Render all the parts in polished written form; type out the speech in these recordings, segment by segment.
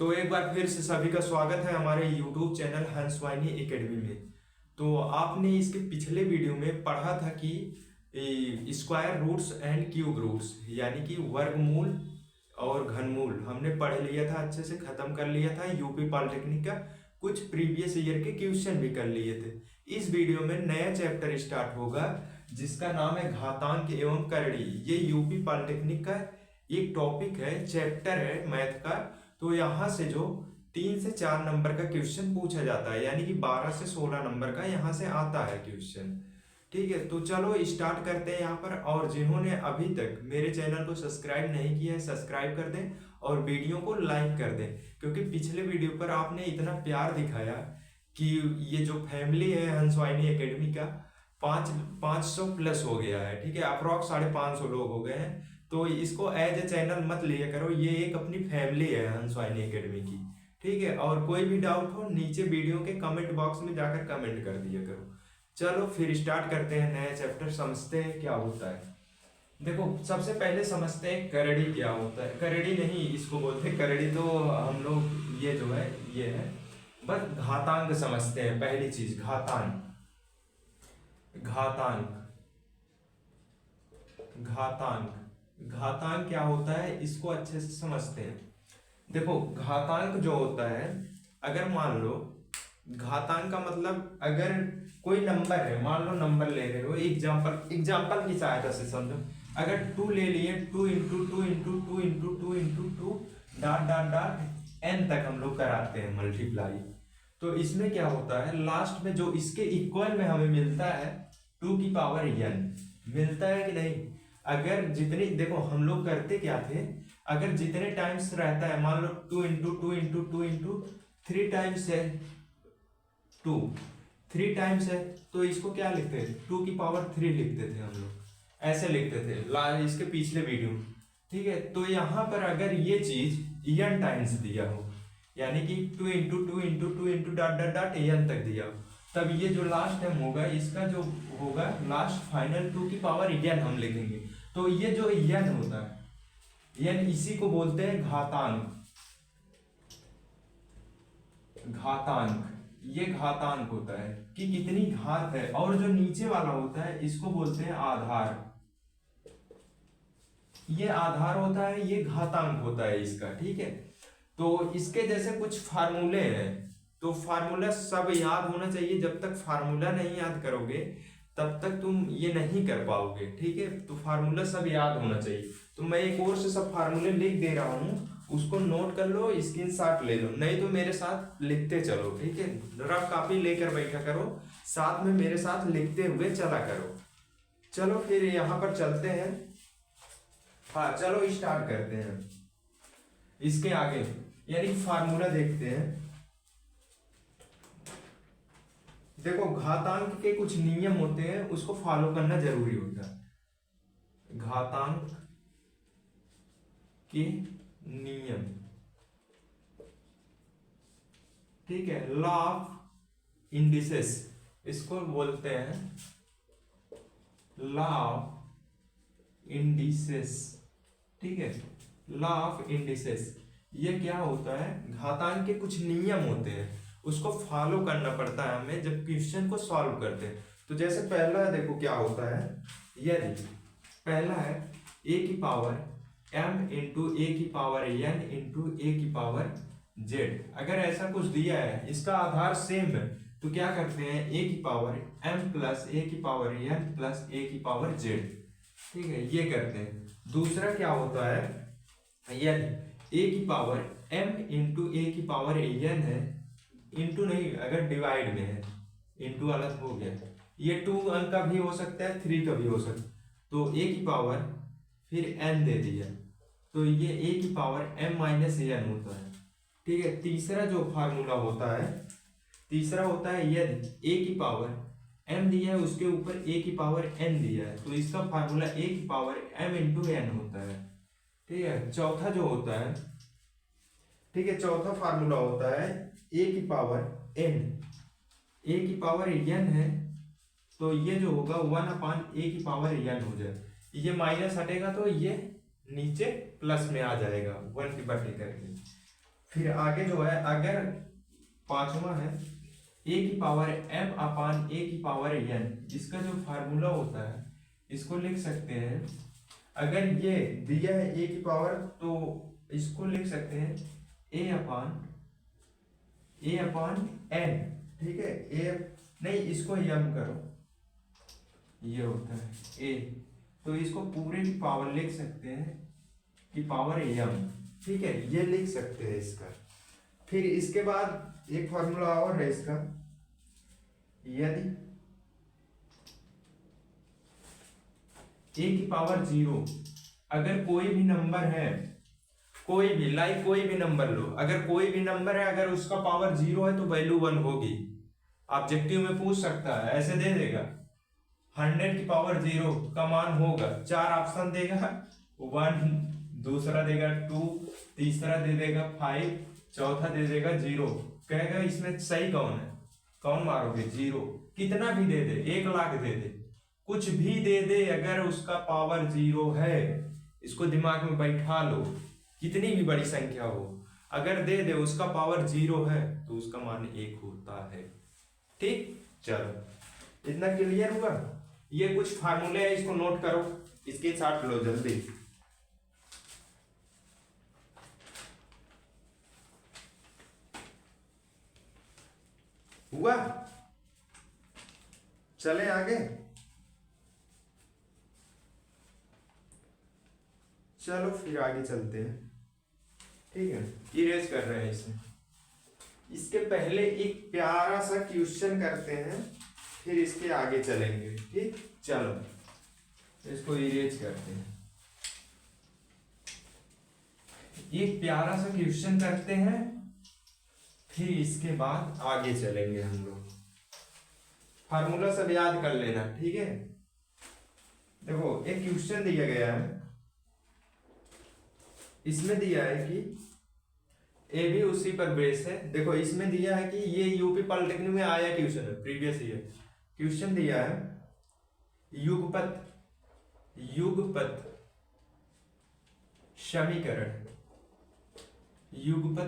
तो एक बार फिर से सभी का स्वागत है हमारे YouTube चैनल हंस वाहिनी एकेडमी में। तो आपने इसके पिछले वीडियो में पढ़ा था कि square roots and cube roots यानी कि वर्गमूल और घनमूल हमने पढ़ लिया था, अच्छे से खत्म कर लिया था। यूपी पॉलिटेक्निक का कुछ प्रीवियस ईयर के क्वेश्चन भी कर लिए थे। इस वीडियो में नया चैप्टर स्टार्ट होगा जिसका नाम है घातांक एवं करड़ी। ये यूपी पॉलिटेक्निक का एक टॉपिक है, चैप्टर है मैथ का। तो यहाँ से जो 3 से 4 नंबर का क्वेश्चन पूछा जाता है, यानी कि 12 से 16 नंबर का यहाँ से आता है क्वेश्चन। ठीक है, तो चलो स्टार्ट करते हैं यहाँ पर। और जिन्होंने अभी तक मेरे चैनल को सब्सक्राइब नहीं किया है, सब्सक्राइब कर दें और वीडियो को लाइक कर दें, क्योंकि पिछले वीडियो पर आपने इतना प्यार दिखाया कि ये जो फैमिली है हंस वाहिनी एकेडमी का 500 प्लस हो गया है। ठीक है, अप्रॉक्स 550 लोग हो गए हैं। तो इसको एज ए चैनल मत लिया करो, ये एक अपनी फैमिली है हंस वाहिनी एकेडमी की। ठीक है, और कोई भी डाउट हो नीचे वीडियो के कमेंट बॉक्स में जाकर कमेंट कर दिया करो। चलो फिर स्टार्ट करते हैं नया चैप्टर, समझते हैं क्या होता है। देखो सबसे पहले समझते हैं करड़ी क्या होता है। करड़ी नहीं इसको बोलते हैं, करड़ी तो हम लोग ये जो है ये है, बस घातांक समझते हैं। पहली चीज घातांक। घातांक घातांक घातांक क्या होता है इसको अच्छे से समझते हैं। देखो घातांक जो होता है, अगर मान लो घातांक का मतलब अगर कोई नंबर है, मान लो नंबर ले रहे हो, एग्जाम्पल की सहायता से समझो। अगर 2 ले लिए, 2 into 2 into 2 into 2 into 2 dot dot dot n तक हम लोग कराते हैं मल्टीप्लाई। तो इसमें क्या होता है, लास्ट में जो इसके इक्वल में हमें मिलता है 2 की पावर n मिलता है कि नहीं। अगर जितनी, देखो हम लोग करते क्या थे, अगर जितने टाइम्स रहता है, मान लो 2 इंटू 2 इंटू 2 इंटू 3 टाइम्स है 2, 3 टाइम्स है, तो इसको क्या लिखते थे, 2 की पावर 3 लिखते थे हम लोग, ऐसे लिखते थे इसके पिछले वीडियो। ठीक है, तो यहाँ पर अगर ये चीज n टाइम्स दिया हो, यानी कि 2 into 2 into 2 into dot dot dot n तक दिया हो, तब ये जो लास्ट टाइम होगा इसका जो होगा लास्ट फाइनल 2 की पावर n हम लिखेंगे। तो ये जो n होता है, n इसी को बोलते हैं घातांक। घातांक, ये घातांक होता है कि कितनी घात है। और जो नीचे वाला होता है इसको बोलते हैं आधार। ये आधार होता है, ये घातांक होता है इसका। ठीक है, तो इसके जैसे कुछ फार्मूले हैं, तो फार्मूला सब याद होना चाहिए। जब तक फार्मूला नहीं याद करोगे तब तक तुम ये नहीं कर पाओगे। ठीक है, तो फार्मूला सब याद होना चाहिए। तो मैं एक और से सब फार्मूले लिख दे रहा हूँ, उसको नोट कर लो, स्क्रीनशॉट ले लो, नहीं तो मेरे साथ लिखते चलो। ठीक है, रफ कॉपी लेकर बैठा करो, साथ में मेरे साथ लिखते हुए चला करो। चलो फिर यहाँ पर चलते हैं। हाँ चलो स्टार्ट करते हैं इसके आगे, यानी फार्मूला देखते हैं। देखो घातांक के कुछ नियम होते हैं, उसको फॉलो करना जरूरी होता है। घातांक के नियम, ठीक है, लॉ ऑफ इंडिसेस इसको बोलते हैं, लॉ ऑफ इंडिसेस। ठीक है, लॉ ऑफ इंडिसेस ये क्या होता है, घातांक के कुछ नियम होते हैं, उसको फॉलो करना पड़ता है हमें जब क्वेश्चन को सॉल्व करते हैं। तो जैसे पहला देखो क्या होता है, यदि पहला है a की पावर m इंटू ए की पावर n इंटू ए की पावर z। अगर ऐसा कुछ दिया है, इसका आधार सेम है, तो क्या करते हैं a की पावर m प्लस ए की पावर n प्लस ए की पावर z। ठीक है, ये करते हैं। दूसरा क्या होता है, यदि a की पावर m इंटू ए की पावर n है, इंटू नहीं, अगर डिवाइड में है, इंटू अलग हो गया, ये 2 अंक का भी हो सकता है, 3 का भी हो सकता है। तो a की पावर फिर n दे दिया, तो ये a की पावर m माइनस n होता है। ठीक है, तीसरा जो फार्मूला होता है, तीसरा होता है यदि a की पावर m दिया है, उसके ऊपर a की पावर n दिया है, तो इसका फार्मूला a की पावर m इंटू n होता है। ठीक है, चौथा जो होता है, ठीक है, चौथा फार्मूला होता है a की पावर n। a की पावर n है, तो ये जो होगा 1/a की पावर n हो जाए, ये माइनस हटेगा तो ये नीचे प्लस में आ जाएगा 1 की बटे करके। फिर आगे जो है, अगर पांचवा है ए की पावर m अपान ए की पावर n, इसका जो फार्मूला होता है इसको लिख सकते हैं। अगर ये दिया है ए की पावर, तो इसको लिख सकते हैं ए अपान n, ठीक है। ए नहीं, इसको यम करो, ये होता है ए, तो इसको पूरे की पावर लिख सकते हैं कि पावर यम, ठीक है, ये लिख सकते हैं इसका। फिर इसके बाद एक फॉर्मूला और है इसका, यदि ए की पावर 0, अगर कोई भी नंबर है, कोई भी लाइक कोई भी नंबर लो, अगर कोई भी नंबर है, अगर उसका पावर 0 है तो वैल्यू 1 होगी। ऑब्जेक्टिव में पूछ सकता है, ऐसे दे देगा 100 की पावर 0 का मान होगा, 4 ऑप्शन देगा, 1, दूसरा देगा 2, तीसरा दे देगा 5, चौथा दे देगा 0। कहेगा इसमें सही कौन है, कौन मारोगे? 0। कितना भी दे दे, 1 लाख दे दे, कुछ भी दे दे, अगर उसका पावर 0 है, इसको दिमाग में बैठा लो, कितनी भी बड़ी संख्या हो, अगर दे दे उसका पावर 0 है तो उसका मान 1 होता है। ठीक, चलो इतना क्लियर हुआ। ये कुछ फार्मूले है, इसको नोट करो, इसके साथ लो जल्दी। हुआ, चले आगे। चलो फिर आगे चलते हैं, ठीक है। इरेज कर रहे हैं इसे। इसके पहले एक प्यारा सा क्वेश्चन करते हैं, फिर इसके आगे चलेंगे, ठीक। चलो इसको इरेज करते हैं। एक प्यारा सा क्वेश्चन करते हैं, फिर इसके बाद आगे चलेंगे हम लोग। फार्मूला सब याद कर लेना, ठीक है। देखो एक क्वेश्चन दिया गया है, इसमें दिया है कि ए भी उसी पर बेस है। देखो इसमें दिया है कि ये यूपी पॉलिटेक्निक में आया क्वेश्चन है, प्रीवियस ईयर क्वेश्चन दिया है, युगपत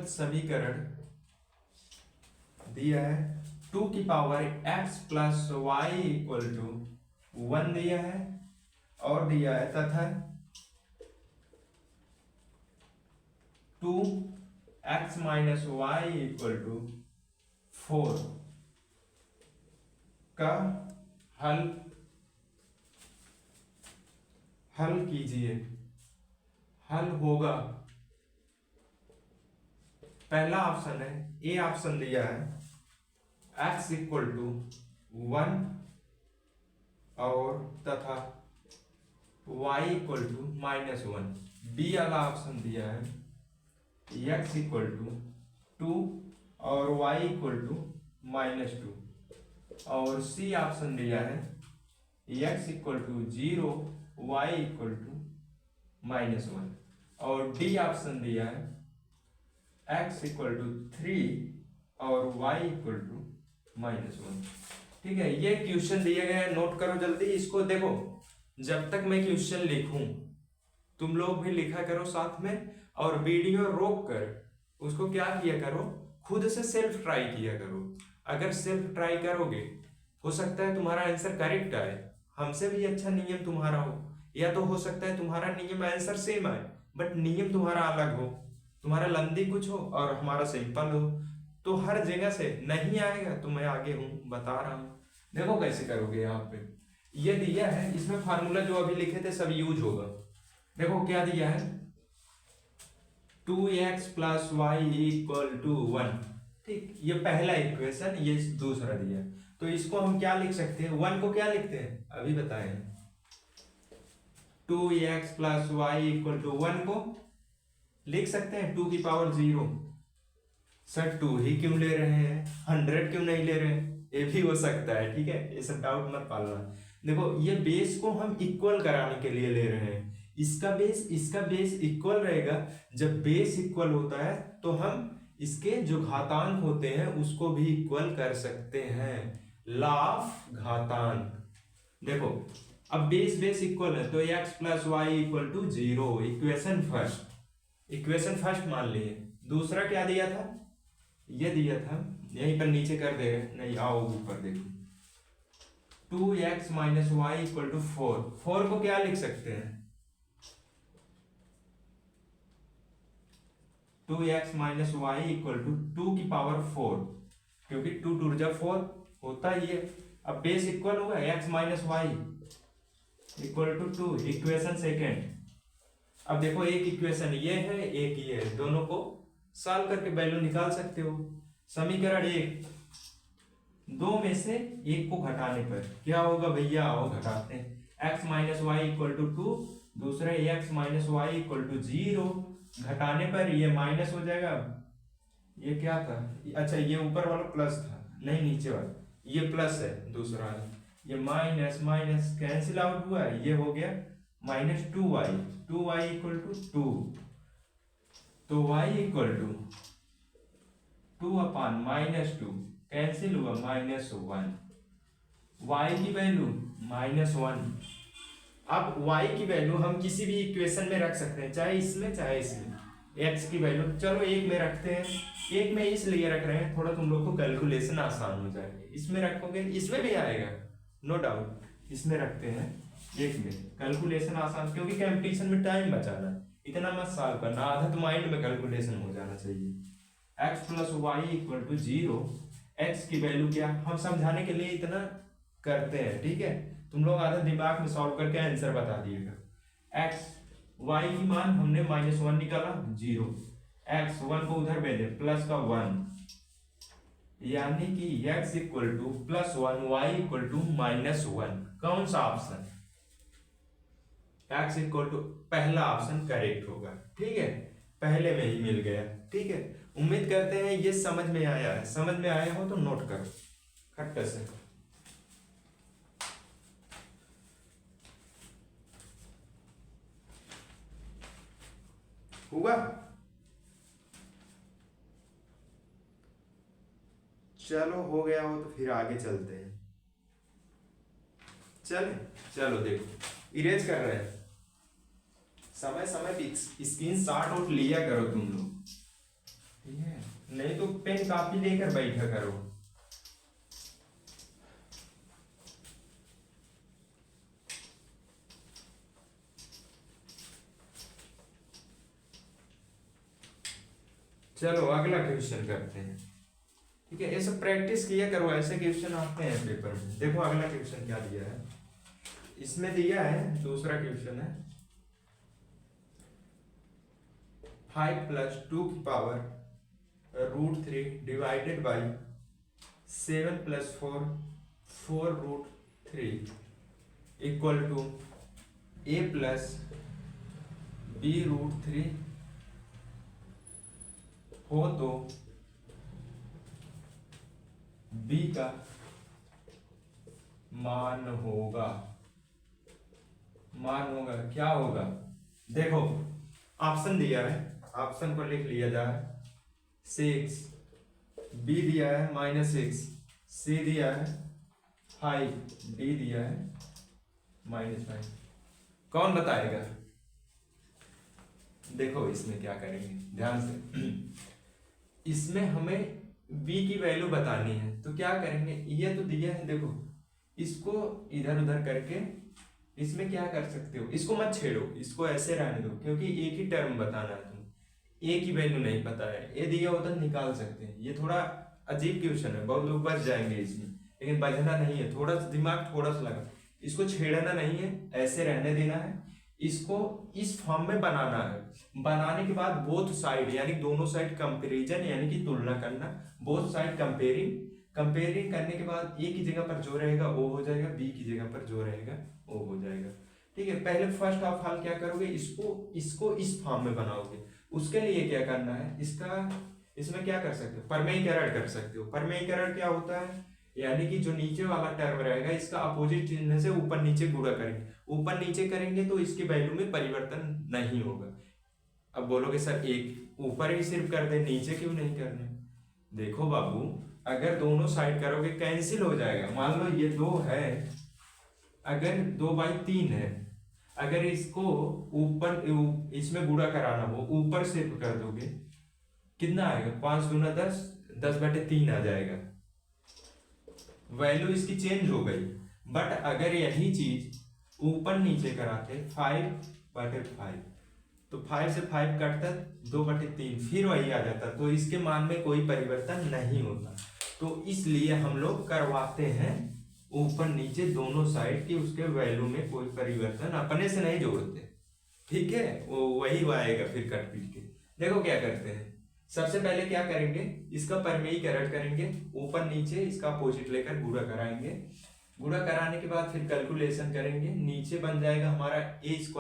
समीकरण दिया है, 2 की power x plus y equal to 1 दिया है, और दिया है तथा 2x minus y equal to 4 का हल कीजिए। हल होगा, पहला ऑप्शन है, ए ऑप्शन दिया है x इक्वल टू 1 और तथा y इक्वल टू -1। बी वाला ऑप्शन दिया है x इक्वल टू 2 और y इक्वल टू -2, और सी ऑप्शन दिया है x equal to 0, y equal to -1, और डी ऑप्शन दिया है x इक्वल टू 3 और y इक्वल टू -1। ठीक है, ये क्वेश्चन दिया गया है, नोट करो जल्दी इसको। देखो जब तक मैं क्वेश्चन लिखूं तुम लोग भी लिखा करो साथ में, और वीडियो रोक कर उसको क्या किया करो, खुद से सेल्फ ट्राई किया करो। अगर सेल्फ ट्राई करोगे हो सकता है तुम्हारा आंसर करेक्ट आए, हमसे भी अच्छा नियम तुम्हारा हो, या तो हो सकता है तुम्हारा नियम आंसर सेम आए बट नियम तुम्हारा अलग हो, तुम्हारा लंदी कुछ हो और हमारा सिंपल हो। तो हर जगह से नहीं आएगा तो मैं आगे हूं, बता रहा हूं। देखो कैसे करोगे, यहाँ पे ये दिया है, इसमें फार्मूला जो अभी लिखे थे सब यूज होगा। देखो क्या दिया है, 2x plus y equal to 1, ठीक, ये पहला इक्वेशन, ये दूसरा दिया, तो इसको हम क्या लिख सकते हैं, 1 को क्या लिखते हैं अभी बताएं, 2x plus y equal to 1 को लिख सकते हैं 2 की पावर 0। सर 2 ही क्यों ले रहे हैं, 100 क्यों नहीं ले रहे हैं, ये भी हो सकता है, ठीक है, ये सब डाउट मत पालना। देखो ये बेस को हम इक्वल कराने के लिए ले रहे हैं, इसका बेस इक्वल रहेगा। जब बेस इक्वल होता है तो हम इसके जो घातांक होते हैं उसको भी इक्वल कर सकते हैं, लॉ ऑफ घातांक। देखो अब बेस इक्वल है तो x plus y equal to 0, equation first मान लिए। दूसरा क्या दिया था, ये दिया था, यहीं पर नीचे कर दे, नहीं आओ ऊपर देखो, 2x minus y equal to 4। 4 को क्या लिख सकते हैं, 2x minus y equal to 2 की पावर 4, क्योंकि 2 टू जा 4 होता ही है। अब बेस इक्वल होगा x minus y equal to 2, equation second. अब देखो एक इक्वेशन ये है, एक ये है, दोनों को सॉल्व करके वैल्यू निकाल सकते हो। समीकरण एक, दो में से एक को घटाने पर क्या होगा भैया, आओ घटाते हैं। x minus y equal to 2, दूसरा x minus y equal to 0, घटाने पर ये माइनस हो जाएगा। ये क्या था, अच्छा ये ऊपर वाला प्लस था, नहीं नीचे वाला ये प्लस है, दूसरा वाला ये माइनस, माइनस कैंसिल आउट हुआ, ये हो गया minus 2y, 2y equal to 2, तो y equal to 2 upon minus 2 cancel हुआ -1, y की वैल्यू -1। अब y की वैल्यू हम किसी भी इक्वेशन में रख सकते हैं, चाहे इसमें चाहे इसमें। x की वैल्यू चलो एक में रखते हैं, एक में इसलिए रख रहे हैं थोड़ा तुम लोग को कैलकुलेशन आसान हो जाएगा। इसमें रखोगे इसमें भी आएगा नो डाउट, इसमें रखते हैं एक में, कैलकुलेशन आसान, क्योंकि कंपटीशन में टाइम बचाना है, इतना मत सॉल्व करना, आधा तो माइंड में कैलकुलेशन हो जाना चाहिए। x plus y equal to 0, x की वैल्यू क्या, हम समझाने के लिए इतना करते हैं, ठीक है, तुम लोग आधा दिमाग में सॉल्व करके आंसर बता दिएगा। x y की मान हमने -1 निकाला 0, x 1 को उधर भेजे प्लस का 1, यानी कि x equal to +1 y equal to -1। कौन सा ऑप्शन, x इक्वल टू पहला ऑप्शन करेक्ट होगा, ठीक है, पहले में ही मिल गया, ठीक है। उम्मीद करते हैं ये समझ में आया है, समझ में आया हो तो नोट करो खट्ट से। हुआ, चलो हो गया हो तो फिर आगे चलते हैं, चले चलो देखो इरेज कर रहे हैं, समय समय पे स्क्रीन शॉट आउट लिया करो तुम लोग, ठीक है, नहीं तो पेन कापी लेकर बैठा करो। चलो अगला क्वेश्चन करते हैं, ठीक है, ऐसे प्रैक्टिस किया करो, ऐसे क्वेश्चन आते हैं पेपर में। देखो अगला क्वेश्चन क्या दिया है, इसमें दिया है दूसरा क्वेश्चन है 5 + 2 की power √3 divided by 7 + 4 4√3 equal to a + b√3 हो तो b का मान होगा, क्या होगा, देखो ऑप्शन दिया है, ऑप्शन को लिख लिया जाए, 6, b दिया है -6, c दिया है 5, d दिया है -5। कौन बताएगा, देखो इसमें क्या करेंगे ध्यान से, इसमें हमें b की वैल्यू बतानी है, तो क्या करेंगे, ये तो दिया है, देखो इसको इधर उधर करके इसमें क्या कर सकते हो, इसको मत छेड़ो, इसको ऐसे रहने दो, क्योंकि एक ही टर्म बताना है, तुम ए की वैल्यू नहीं पता है, ए दिया होता निकाल सकते हैं। ये थोड़ा अजीब क्वेश्चन है, बहुत लोग बच जाएंगे इसमें, लेकिन बचना नहीं है, थोड़ा सा दिमाग थोड़ा सा लगा, इसको छेड़ना नहीं है, ऐसे रहने देना है, इसको इस फॉर्म में बनाना है। बनाने के बाद बोथ साइड यानी दोनों साइड कंपैरिजन यानी कि तुलना करना, बोथ साइड कंपेयरिंग करने के बाद ए की जगह पर जो रहेगा वो हो जाएगा, बी की जगह पर जो रहेगा वो हो जाएगा, ठीक है। पहले फर्स्ट ऑफ ऑल क्या करोगे, इसको इस फॉर्म में बनाओगे, उसके लिए क्या करना है, इसमें क्या कर सकते हो, परमेयीकरण कर सकते हो। परमेयीकरण क्या होता है, यानी कि जो नीचे वाला टर्म रहेगा इसका अपोजिट चिन्ह से ऊपर नीचे गुणा करेंगे, ऊपर नीचे करेंगे तो इसकी वैल्यू में परिवर्तन नहीं होगा। अब बोलोगे सर एक ऊपर ही सिर्फ कर दे, नीचे क्यों नहीं करने, देखो बाबू अगर दोनों साइड करोगे कैंसिल हो जाएगा। मान लो ये 2 है, अगर 2/3 है, अगर इसको ऊपर इसमें गुणा कराना हो ऊपर सिर्फ कर दोगे, कितना आएगा, 5 दूना 10, 10/3 आ जाएगा। वैल्यू इसकी चेंज हो गई। बट अगर यही चीज ऊपर नीचे कराते 5/5, तो 5 से 5 कटता 2/3, फिर वही आ जाता, तो इसके मान में कोई परिवर्तन नहीं होता। तो इसलिए हम लोग करवाते हैं ऊपर नीचे दोनों साइड की, उसके वैल्यू में कोई परिवर्तन अपने से नहीं जोड़ते। ठीक है, वो वही आएगा फिर कट पीट के। देखो क्या करते हैं, सबसे पहले क्या करेंगे, इसका परिमेयीकरण करेंगे, ऊपर नीचे इसका अपोजिट लेकर गुणा कराएंगे। गुणा कराने के बाद फिर कैलकुलेशन करेंगे, नीचे बन जाएगा हमारा a² -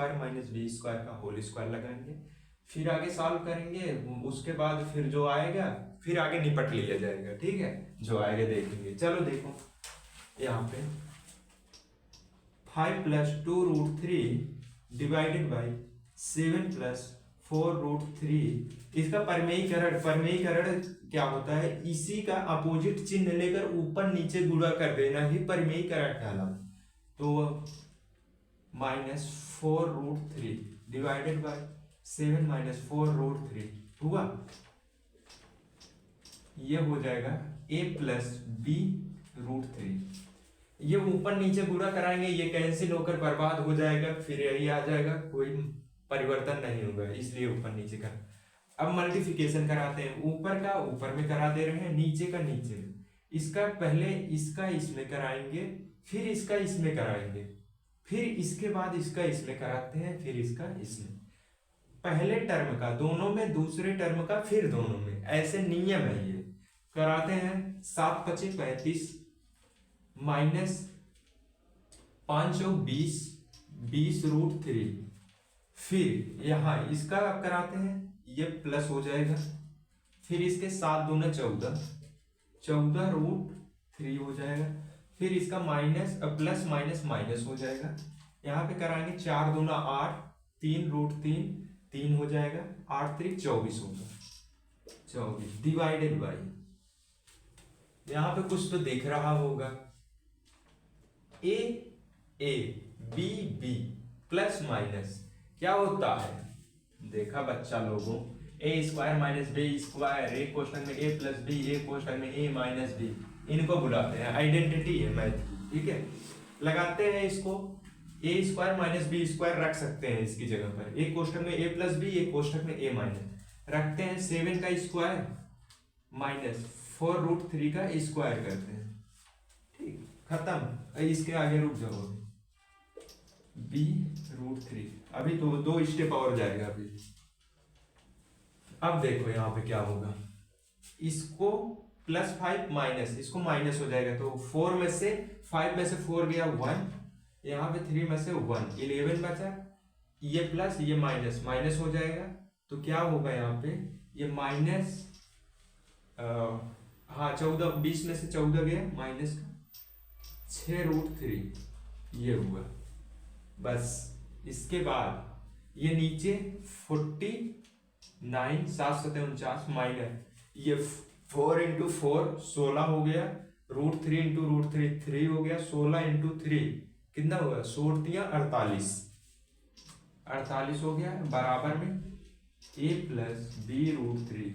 b² का होल स्क्वायर लगाएंगे। फिर आगे सॉल्व करेंगे, उसके बाद फिर जो आएगा फिर आगे निपट लिया जाएगा। ठीक है, जो आएगा देखेंगे। चलो देखो यहाँ पे 5 + 2√3 डिवाइडेड बाई 7 + 4√3, इसका परिमेयीकरण क्या होता है, इसी का अपोजिट चिन्ह लेकर ऊपर नीचे गुणा कर देना ही परिमेयीकरण कहलाता। तो -4√3 डिवाइडेड बाई 7 - 4√3 हुआ, ये हो जाएगा a + b√3। ये ऊपर नीचे गुणा कराएंगे, ये कैंसिल होकर बर्बाद हो जाएगा, फिर यही आ जाएगा, कोई परिवर्तन नहीं होगा, इसलिए ऊपर नीचे का। अब मल्टीप्लिकेशन कराते हैं, ऊपर का ऊपर में करा दे रहे हैं, नीचे का नीचे में। इसका पहले इसका इसमें कराएंगे, फिर इसका इसमें कराएंगे, फिर इसके बाद इसका इसमें कराते हैं, फिर इसका इसमें। पहले टर्म का दोनों में, दूसरे टर्म का फिर दोनों में, ऐसे नियम है ये। कराते हैं 7 × 5 = 35 -5 × 20 20√3। फिर यहाँ इसका कराते हैं, ये प्लस हो जाएगा, फिर इसके 7 दूना 14 14√3 हो जाएगा, फिर इसका माइनस प्लस माइनस माइनस हो जाएगा। यहाँ पे कराएंगे 4 दूना 8 3√3 3 हो जाएगा, 8 3 24 होगा, 24 डिवाइडेड बाई, यहाँ पे कुछ तो दिख रहा होगा, a a b b plus minus क्या होता है, देखा बच्चा लोगों, a² - b², एक कोष्ठक में a + b, एक कोष्ठक में a - b, इनको बुलाते हैं, आइडेंटिटी है मैथ की। ठीक है, लगाते हैं इसको, a² - b² रख सकते हैं इसकी जगह पर, एक कोष्ठक में a + b, एक कोष्ठक में a रखते हैं, 7 का स्क्वायर माइनस 4√3 का स्क्वायर करते हैं। ठीक, खत्म। इसके आगे रुक जाओ, b√3, अभी तो 2 स्टेप और जाएगा अभी। अब देखो यहाँ पे क्या होगा, इसको +5 माइनस, इसको माइनस हो जाएगा, तो 4 में से 5 में से 4 गया 1, यहाँ पे 3 में से 1 11 बचा, ये प्लस ये माइनस माइनस हो जाएगा, तो क्या होगा यहाँ पे, ये माइनस हाँ 14, 20 में से 14 गया माइनस का 6√3 ये हुआ। बस इसके बाद ये नीचे 49 7 7 49 माइनस ये 4 × 4 16 हो गया, √3 × √3 3 हो गया, 16 × 3 कितना हुआ, 16 48 48 हो गया, बराबर में a + b√3।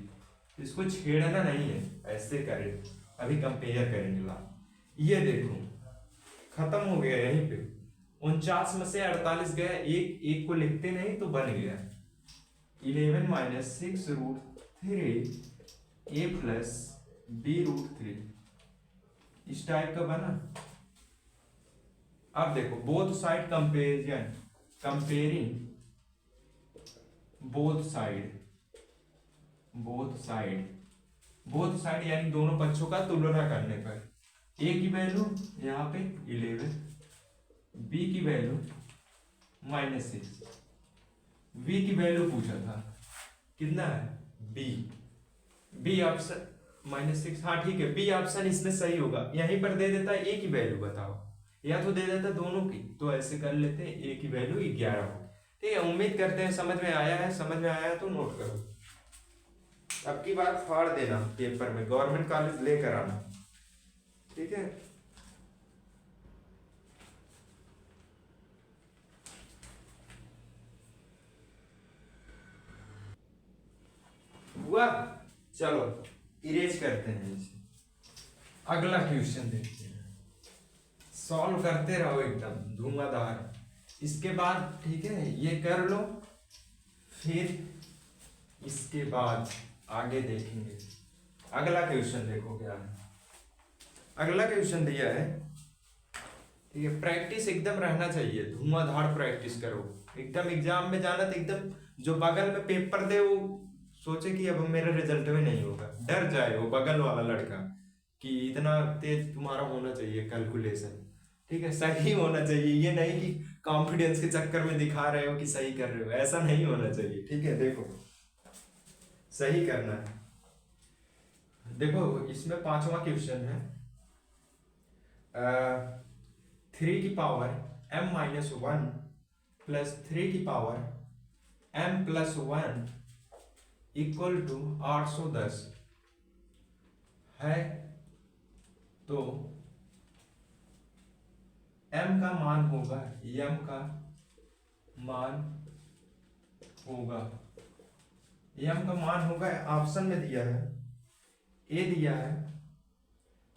इसको छेड़ना नहीं है, ऐसे करें, अभी कंपेयर करेंगे ला, ये देखो खत्म हो गया यहीं पे, 49 में से 48 गया, एक एक को लिखते नहीं तो बन गया 11 - 6√3 a + b√3, इस टाइप का बना। अब देखो both side comparison, comparing both side यानी दोनों पक्षों का तुलना करने पर, a की वैल्यू यहाँ पे 11, b की वैल्यू -6, v की वैल्यू पूछा था कितना है, b ऑप्शन -6, हाँ ठीक है, b ऑप्शन इसमें सही होगा, यहीं पर दे देता है a की वैल्यू बताओ, या तो दे देता दोनों की, तो ऐसे कर लेते हैं, a की वैल्यू 11 हो। ठीक है, उम्मीद करते हैं समझ में आया है, समझ में आया है तो नोट करो, अब की बार फाड़ देना पेपर में, गवर्नमेंट कॉलेज लेकर आना। ठीक है, हुआ। चलो इरेज करते हैं इसे, अगला क्वेश्चन देखते हैं। सॉल्व करते रहो एकदम धुआंधार। इसके बाद ठीक है ये कर लो, फिर इसके बाद आगे देखेंगे। अगला क्वेश्चन देखो क्या है। अगला क्वेश्चन दिया है, ठीक है, प्रैक्टिस एकदम रहना चाहिए, धुआंधार प्रैक्टिस करो एकदम। एग्जाम में जाना तो एकदम, जो बगल में पेपर दे वो सोचे कि अब मेरा रिजल्ट में नहीं होगा, डर जाए वो बगल वाला लड़का कि इतना तेज तुम्हारा होना चाहिए कैलकुलेशन, ठीक है, सही होना चाहिए। ये नहीं कि कॉन्फिडेंस के चक्कर में दिखा रहे हो कि सही कर रहे हो, ऐसा नहीं होना चाहिए, ठीक है। देखो सही करना है। देखो इसमें पांचवा क्वेश्चन है, 3 की पावर m-1 प्लस 3 की पावर m+1 इक्वल टू 810 है। तो m का मान होगा, m का मान होगा, m का मान होगा, ऑप्शन में दिया है a दिया है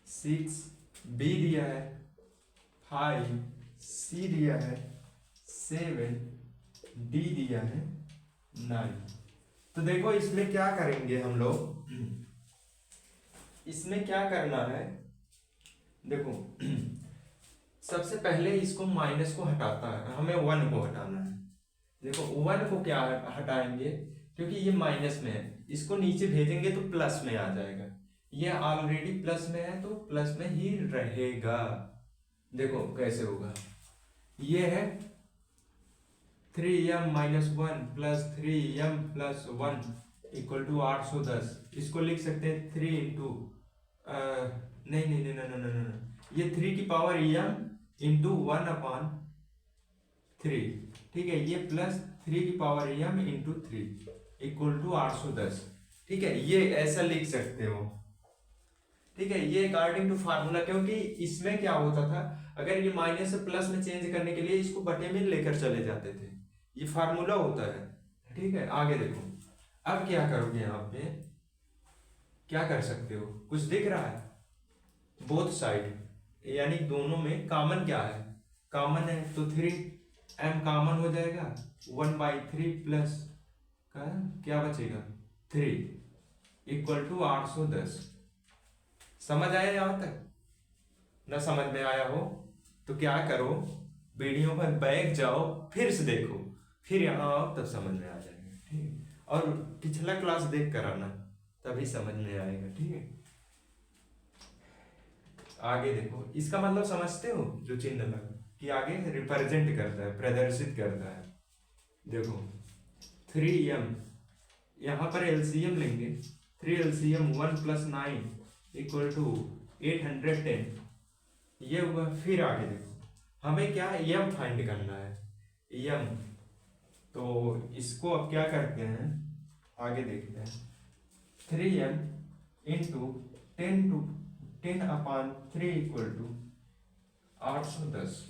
6, b दिया है 5, c दिया है 7, d दिया है 9। तो देखो इसमें क्या करेंगे हम लोग, इसमें क्या करना है, देखो सबसे पहले इसको माइनस को हटाता है, हमें 1 को हटाना है। देखो 1 को क्या हटाएंगे, क्योंकि ये माइनस में है, इसको नीचे भेजेंगे तो प्लस में आ जाएगा। ये ऑलरेडी प्लस में है तो प्लस में ही रहेगा। देखो कैसे होगा, ये है 3m-1 plus 3m+1 equal to 810। इसको लिख सकते हैं 3 इंटू नहीं नहीं नहीं नहीं नहीं नहीं, ये 3 की पावर m इंटू 1/3, ठीक है, ये प्लस 3 की power m into 3 equal to 810, ठीक है, ये ऐसा लिख सकते हो, ठीक है। ये अकॉर्डिंग टू फार्मूला, क्योंकि इसमें क्या होता था, अगर ये माइनस से प्लस में चेंज करने के लिए इसको बटे में लेकर चले जाते थे, ये फार्मूला होता है, ठीक है। आगे देखो अब क्या करोगे, यहाँ पे क्या कर सकते हो, कुछ दिख रहा है, बोथ साइड यानी दोनों में कॉमन क्या है, कॉमन है तो 3m कॉमन हो जाएगा, 1/3 प्लस का क्या बचेगा 3 इक्वल टू 810। समझ आया यहाँ तक? न समझ में आया हो तो क्या करो, वीडियो पर बैक जाओ, फिर से देखो, फिर यहाँ आओ, तब समझ में आ जाएगा, ठीक है। और पिछला क्लास देख कर आना, तभी समझ में आएगा, ठीक है। आगे देखो, इसका मतलब समझते हो, जो चिन्ह लगा कि आगे रिप्रेजेंट करता है, प्रदर्शित करता है। देखो 3m, यहाँ पर एलसीएम लेंगे, 3 LCM 1 + 9 इक्वल टू 810, ये हुआ। फिर आगे देखो, हमें क्या m फाइंड करना है, m, तो इसको अब क्या करते हैं, आगे देखते हैं, 3m इंटू 10/3 इक्वल टू 810।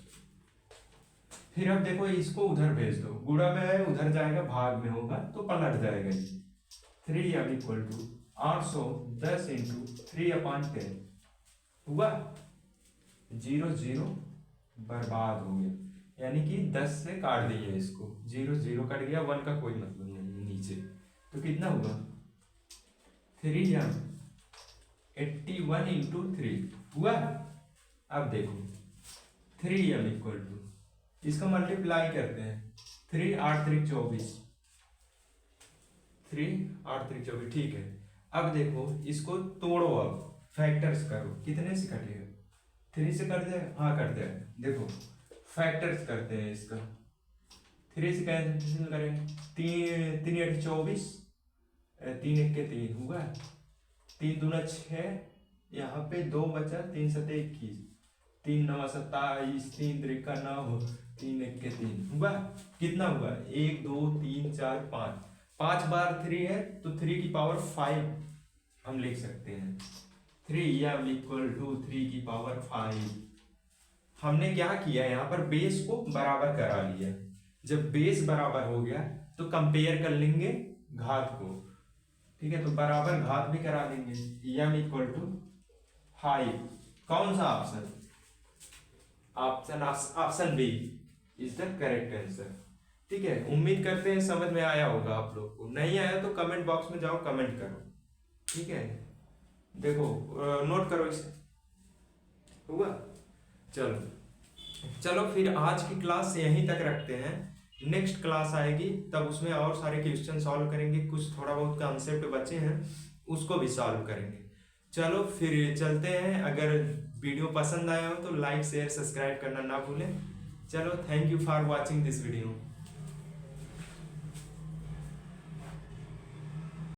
फिर अब देखो इसको उधर भेज दो, गुणा में है उधर जाएगा, भाग में होगा तो पलट जाएगा ये, 3m इक्वल टू 810 इंटू 3/10 हुआ, 0 0 बर्बाद हो गया, यानी कि 10 से काट दिए इसको, 0 0 कट गया, 1 का कोई मतलब नहीं नीचे, तो कितना हुआ 3m 81 इंटू 3 हुआ। अब देखो 3m इक्वल टू, इसका मल्टीप्लाई करते हैं, 3 8 3 24, 3 8 3 24, ठीक है। अब देखो इसको तोड़ो, अब फैक्टर्स करो, कितने से कटेगा, 3 से कट जाएगा, हाँ कट जाएगा। देखो फैक्टर्स करते हैं इसका, 3 से कैंसिल करेंगे, 3 8 24, 3 1 के 3 हुआ, 3 दूना 6, यहाँ पे 2 बचा, 3 7 21, 3 9 27, 3 3 का 9, 3 1 के 3 हुआ, कितना हुआ 1 2 3 4 5, 5 बार 3 है तो 3 की पावर 5 हम लिख सकते हैं, 3m इक्वल टू 3 की पावर 5। हमने क्या किया, यहाँ पर बेस को बराबर करा लिया, जब बेस बराबर हो गया तो कंपेयर कर लेंगे घात को, ठीक है, तो बराबर घात भी करा देंगे, m इक्वल टू 5। कौन सा option? Option B is the correct answer. ठीक है, उम्मीद करते हैं समझ में आया होगा आप लोग को। नहीं आया तो कमेंट बॉक्स में जाओ, कमेंट करो। ठीक है, देखो नोट करो इसे। हुआ? चलो चलो, फिर आज की क्लास यहीं तक रखते हैं। नेक्स्ट क्लास आएगी तब उसमें और सारे क्वेश्चन सॉल्व करेंगे, कुछ थोड़ा बहुत कॉन्सेप्ट बचे हैं उसको भी सॉल्व करेंगे। चलो फिर चलते हैं। अगर वीडियो पसंद आया हो तो लाइक शेयर सब्सक्राइब करना ना भूलें। चलो, thank you for watching this video.